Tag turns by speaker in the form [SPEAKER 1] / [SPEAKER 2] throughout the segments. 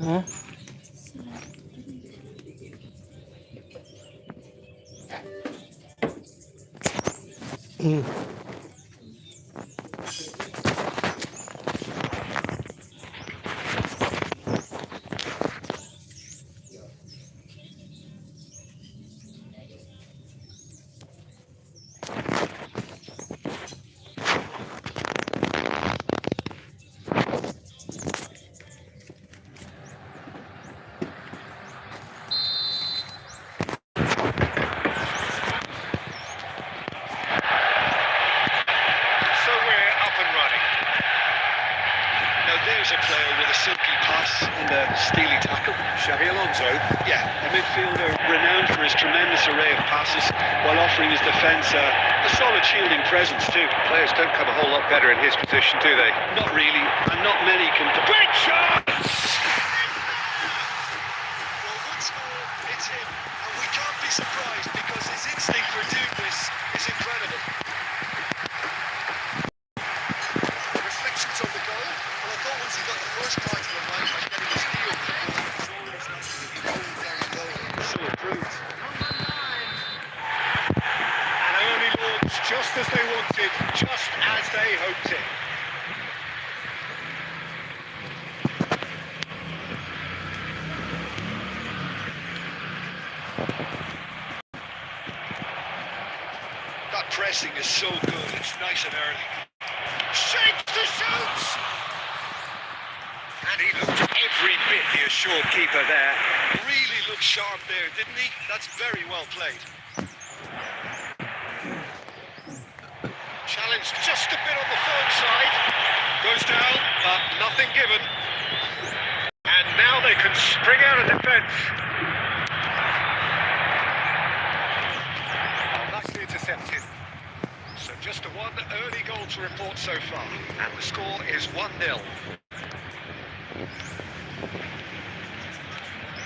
[SPEAKER 1] Hah?
[SPEAKER 2] So we're up and running. Now there's a player with a silky pass and a steely tackle. Xabi Alonso. Yeah, a midfielder renowned for his tremendous array of passes while offering his defence a solid shielding presence too. Players don't come a whole lot better in his position, do they? Not really, and not many can... Great shot! Well, once more, it's him. And we can't be surprised because his instinct for doing this is incredible. Reflections on the goal. Well, I thought once he got the first part of it right by getting his heel, well, it's always not going to be very low. So improved. And early launch just as they wanted, just as they hoped it. That pressing is so good, it's nice and early. Shapes the shoots! And he looked every bit the assured keeper there. Really looked sharp there, didn't he? That's very well played. Challenged just a bit on the firm side. Goes down, but nothing given. And now they can spring out of defence. Nicely intercepted. So just a one early goal to report so far. And the score is 1-0.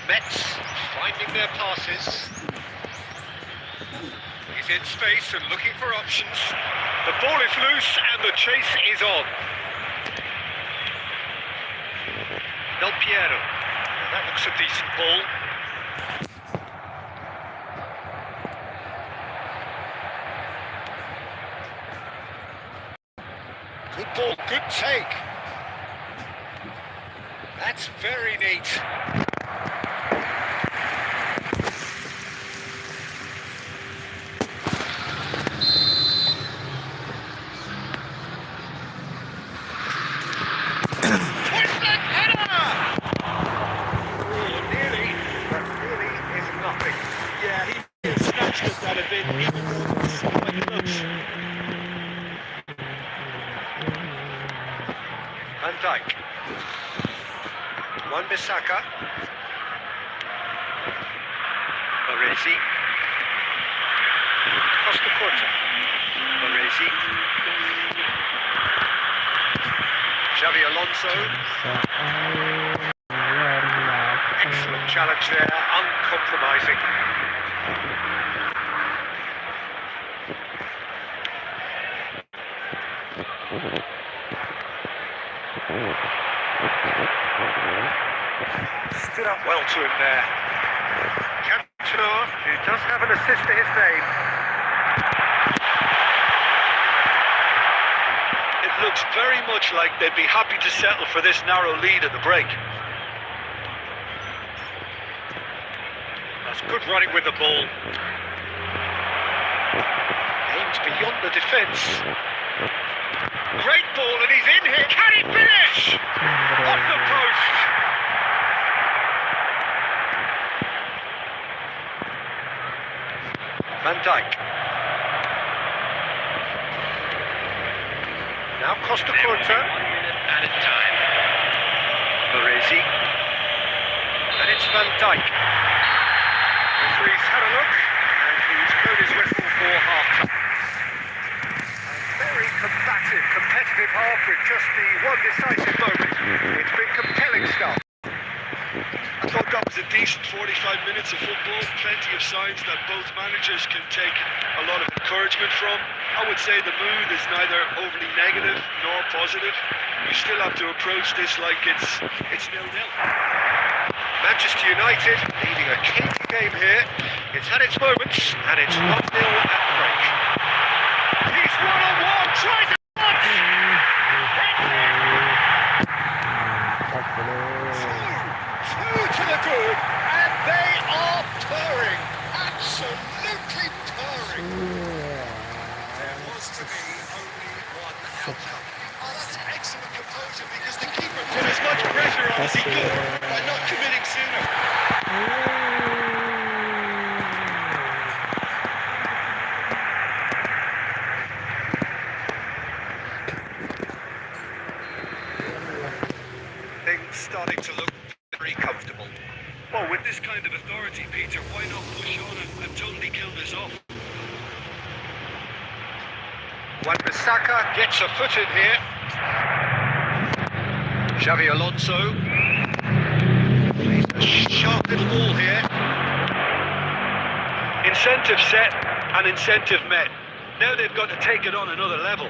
[SPEAKER 2] Mets finding their passes. He's in space and looking for options. The ball is loose and the chase is on. Del Piero. That looks a decent ball. Good ball, good take. That's very neat. Twisted header! Oh, nearly, but really is nothing.
[SPEAKER 3] Yeah, he snatched at that a bit. Even though it's like it looks.
[SPEAKER 2] Van Dijk. Wan-Bissaka. Baresi. Costa Curta. Baresi. Xabi Alonso. Excellent challenge there, uncompromising. Stood up well to him there. Cantona, who does have an assist to his name. It looks very much like they'd be happy to settle for this narrow lead at the break. That's good running with the ball. Aimed beyond the defence. Great ball and he's in here. Can he finish? Off the post. Van Dijk. Now Costa Curta.
[SPEAKER 3] 1 minute at a time.
[SPEAKER 2] Baresi. And it's Van Dijk. Referee's had a look and he's blown his whistle for half-time. A very combative, competitive half with just the one decisive moment. It's been compelling stuff. I thought that was a decent 45 minutes of football. Plenty of signs that both managers can take a lot of encouragement from. I would say the mood is neither overly negative nor positive. You still have to approach this like it's 0-0. Manchester United leading a key game here. It's had its moments, and it's 1-0 at the break. He's one-on-one, tries it once! Two to the good, and they are purring. Absolutely purring. There was to be only one outcome. Oh, that's excellent composure because the keeper put as much pressure on as he could by not committing sooner. Things starting to look very comfortable.
[SPEAKER 1] Well, with this kind of authority, Peter, why not push on and totally kill this off?
[SPEAKER 2] Wan-Bissaka gets a foot in here. Xavi Alonso. Plays a sharp little ball here.
[SPEAKER 1] Incentive set and incentive met. Now they've got to take it on another level.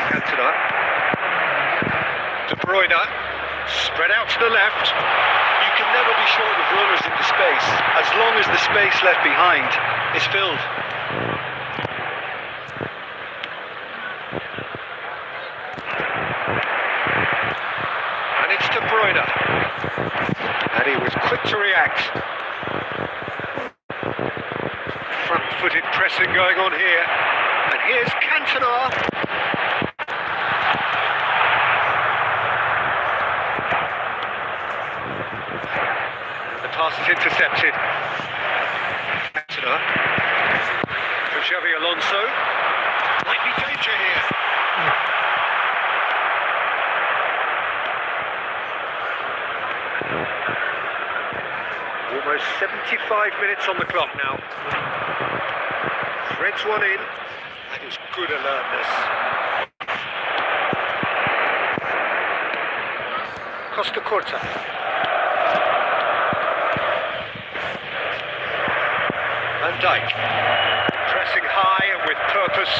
[SPEAKER 2] Cantona. De Bruyne. Spread out to the left.
[SPEAKER 1] You can never be short of runners into space, as long as the space left behind is filled.
[SPEAKER 2] And it's De Bruyne. And he was quick to react. Front-footed pressing going on here. And here's Cantona. The pass is intercepted. Cantona. For Xavi Alonso. Might be danger here. Almost 75 minutes on the clock now. Threads one in. That is good alertness. Costa Curta. Van Dijk. Pressing high and with purpose.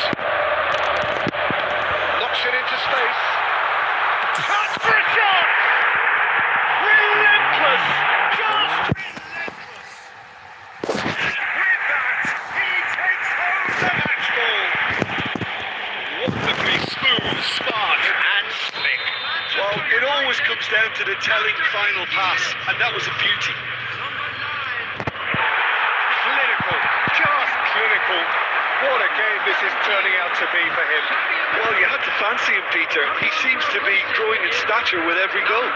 [SPEAKER 2] Knocks it into space. Chance for a shot! Relentless! Just relentless! With that, he takes home the match ball. Wonderfully smooth, smart and slick.
[SPEAKER 1] Well, it always comes down to the telling final pass, and that was a beauty.
[SPEAKER 2] Clinical, just clinical. What a game this is turning out to be for him.
[SPEAKER 1] Well, you had to fancy him, Peter. He seems to be growing in stature with every goal.
[SPEAKER 2] 3-0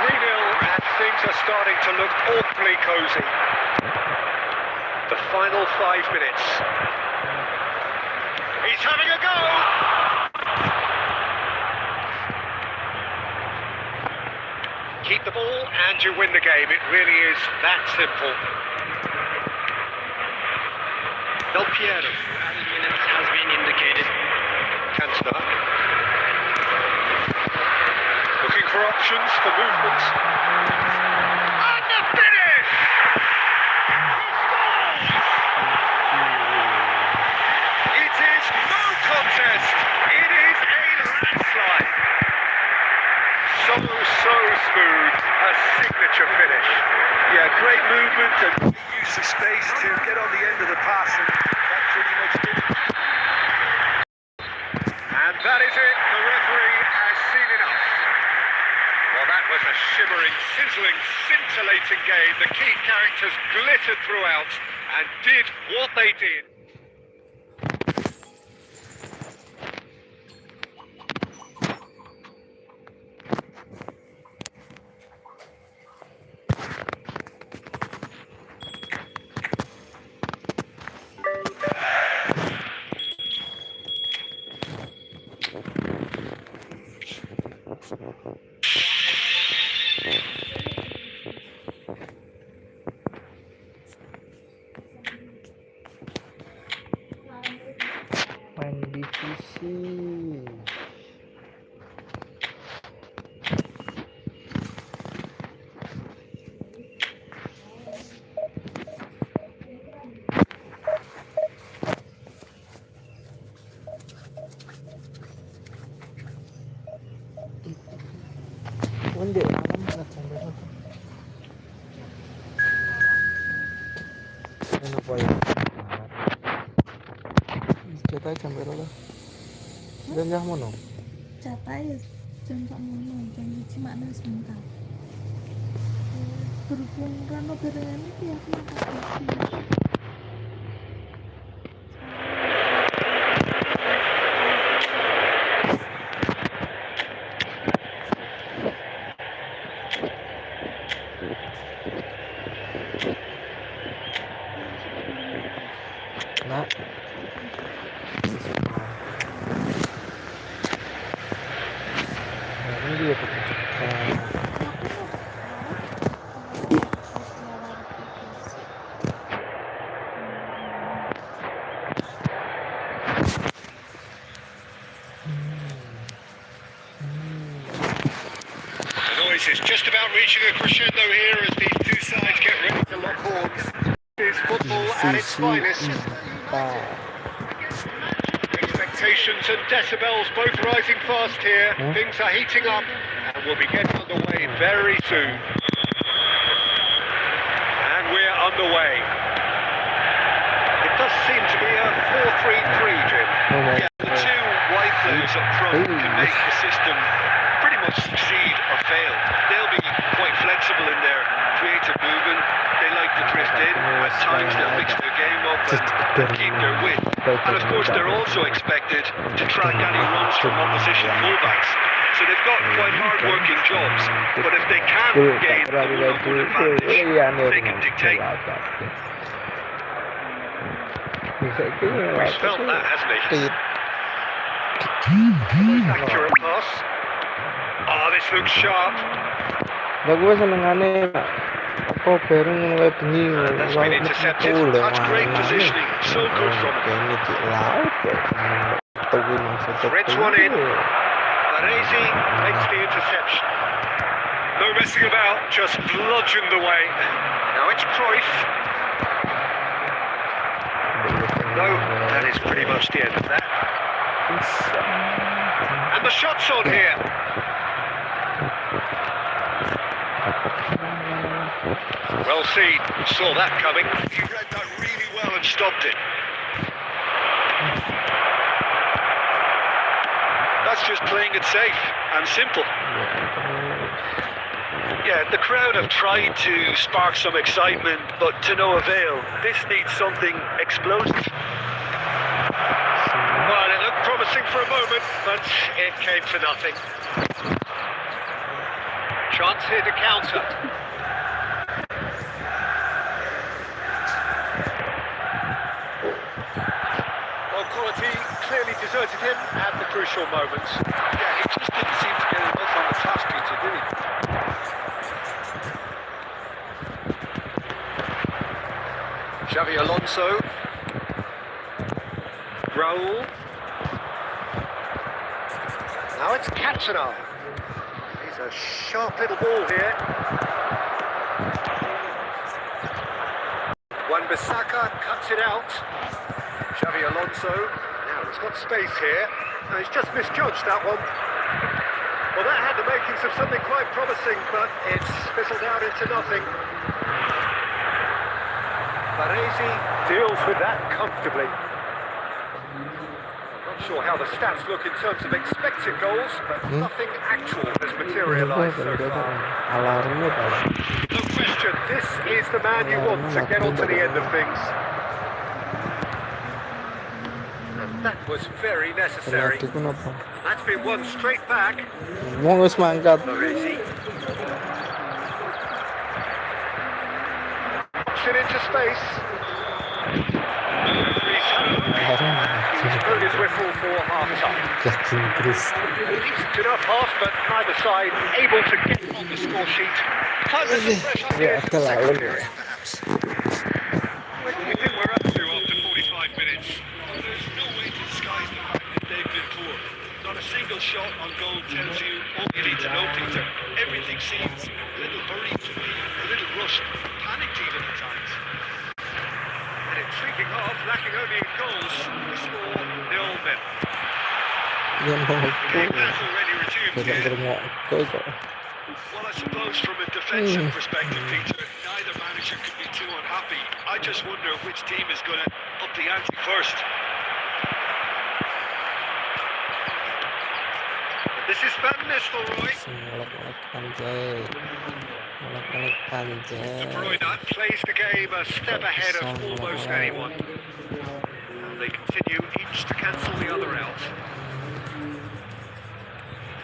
[SPEAKER 2] and things are starting to look awfully cosy. The final 5 minutes. He's having a go! Keep the ball and you win the game. It really is that simple. Del Piero.
[SPEAKER 4] Minutes has been indicated.
[SPEAKER 2] Cantona. Looking for options for movement. And the finish! He scores! It is no contest. It is a landslide. So smooth. A signature finish.
[SPEAKER 1] Yeah, great movement and use of space to get on the end of the pass, and that pretty much did it.
[SPEAKER 2] And that is it. The referee has seen enough. Well, that was a shimmering, sizzling, scintillating game. The key characters glittered throughout and did what they did.
[SPEAKER 5] Main divisi. Hindi, alam mo na chamber. Ano po yun? Ceritanya chamber lah. Jangan mo no.
[SPEAKER 6] Capai jam kamu jam cuma sebentar. Berhubung Rano berengan itu ya aku makan.
[SPEAKER 5] Nak. Ini dia pekerjaan.
[SPEAKER 2] Is just about reaching a crescendo here as these two sides get ready to lock horns. It's football at its finest. Expectations and decibels both rising fast here. Things are heating up and we'll be getting underway very soon. And we're underway. It does seem to be a 4-3-3, Jim. Yeah, the two wide players up front can make the system pretty much succeed or fail. They'll be quite flexible in their creative movement. They like to drift in. At times they'll mix their game up and keep their width. And of course they're also expected to track any runs from opposition fullbacks. So they've got quite hard-working jobs. But if they can gain a one-on-one advantage, they can dictate. He's felt that, hasn't he? Accurate pass. Oh, this looks sharp.
[SPEAKER 5] Bagus senengannya apa bareng mulai bengi
[SPEAKER 2] That's been intercepted. That's great positioning. So good from him. Threads one in. Baresi makes the interception. No messing about, just bludgeoned away. Now it's Cruyff. No, that is pretty much the end of that. And the shot's on here. Well seen, saw that coming. He read that really well and stopped it. That's just playing it safe and simple. Yeah, the crowd have tried to spark some excitement, but to no avail. This needs something explosive. Well, it looked promising for a moment, but it came for nothing. Chance here to counter. Well, quality clearly deserted him at the crucial moments.
[SPEAKER 1] Yeah, he just didn't seem to get enough on the task, Peter, did he?
[SPEAKER 2] Xavi Alonso. Raul. Now it's Cantona. He's a sharp little ball here. Wan-Bissaka cuts it out. Xavi Alonso. Now he's got space here. And he's just misjudged that one. Well, that had the makings of something quite promising, but it's fizzled out into nothing. Baresi deals with that comfortably. Not sure how the stats look in terms of expected goals, but nothing actual has materialised so far. No question, this is the man you want to get on to the end of things. And that was very necessary. That's been one straight back. Baresi. It into space. He's blown his whistle for half-time. Decent enough half, but neither side able to get on the score sheet. Time to refresh up here for the second period. What do you think we're up to after 45 minutes?
[SPEAKER 1] There's no way to disguise the fact that they've been poor. Not a single shot on goal tells you all you need to know, Peter. Everything seems a little hurried to me, a little rushed, panicked even at times.
[SPEAKER 2] An intriguing half, lacking only in goals. The score 0-0. The game has already resumed here.
[SPEAKER 1] Well, I suppose from a defensive perspective, Peter, neither manager could be too unhappy. I just wonder which team is going to up the ante first.
[SPEAKER 2] This is Van Nistelrooy.
[SPEAKER 5] Ngelek-ngelek anjay. Ngelek-ngelek
[SPEAKER 2] De
[SPEAKER 5] anjay.
[SPEAKER 2] Bruyne plays the game a step ahead of almost anyone. And they continue each to cancel the other out.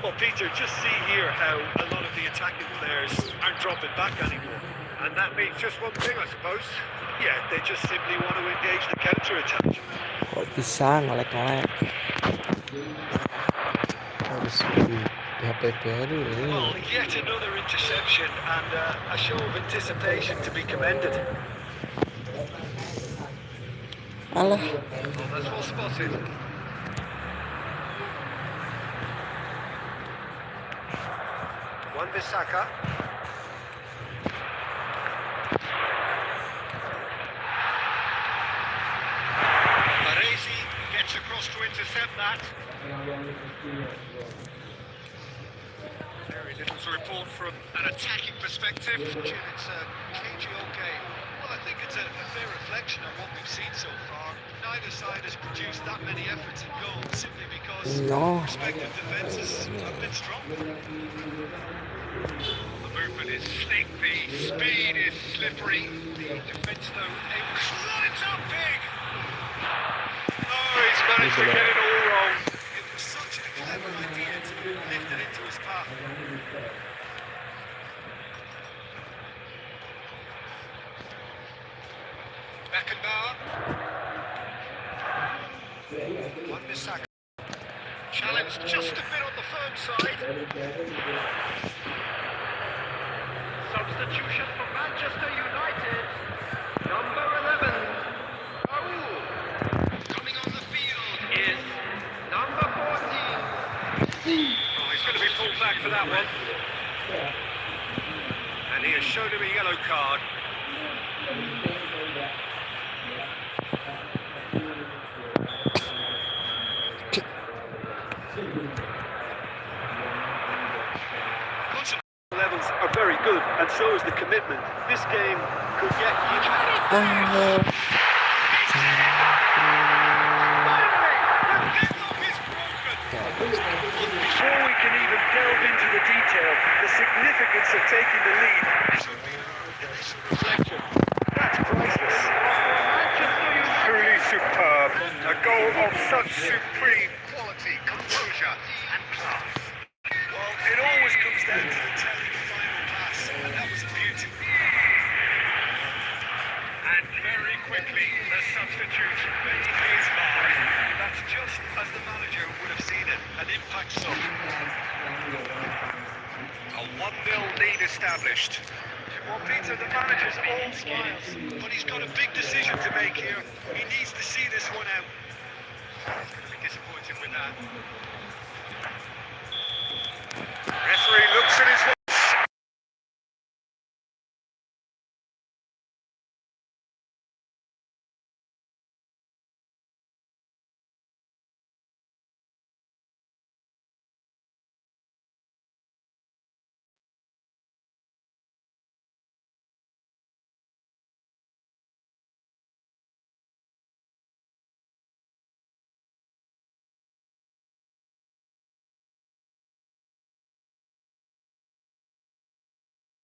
[SPEAKER 1] Well, Peter, just see here how a lot of the attacking players aren't dropping back anymore.
[SPEAKER 2] And that means just one thing, I suppose.
[SPEAKER 1] Yeah, they just simply want to engage the counter-attack.
[SPEAKER 5] Kok bisa ngelek-ngelek? Harus beli HP baru ini.
[SPEAKER 1] Well, yet another interception and a show of anticipation to be commended.
[SPEAKER 5] Alah,
[SPEAKER 2] Well, that's well spotted. Wan-Bissaka.
[SPEAKER 1] Baresi gets across to intercept that.
[SPEAKER 2] Very little to report from an attacking perspective.
[SPEAKER 1] Jim, it's a cagey old game. Well, I think it's a fair reflection on what we've seen so far. Neither side has produced that many efforts in goal simply because
[SPEAKER 5] No.
[SPEAKER 1] respective defences have been strong.
[SPEAKER 2] The movement is slick, the speed is slippery. The defence, though, able to line it up big. Oh, he's managed to get it all wrong.
[SPEAKER 1] It was such a clever idea to lift it into his path.
[SPEAKER 2] Beckenbauer. Wan-Bissaka. Challenged just a bit on the firm side. Substitution for Manchester United. Number 11. Raul. Coming on the field is number 14. Oh, he's going to be pulled back for that one. And he has shown him a yellow card.
[SPEAKER 1] Levels are very good, and so is the commitment. This game could get huge.
[SPEAKER 5] ah,
[SPEAKER 1] Before we can even delve into the detail, the significance of taking the lead should be an initial reflection.
[SPEAKER 2] That's priceless. Truly superb. A goal of such supreme quality, composure and class.
[SPEAKER 1] Well, it always comes down to the telling final pass, and that was a beauty.
[SPEAKER 2] And very quickly, the substitute made his mark.
[SPEAKER 1] That's just as the manager would have seen it, an impact sub.
[SPEAKER 2] A 1-0 lead established.
[SPEAKER 1] Well, Peter, the manager's all smiles, but he's got a big decision to make here. He needs to see this one out.
[SPEAKER 2] He's going to be disappointed with that.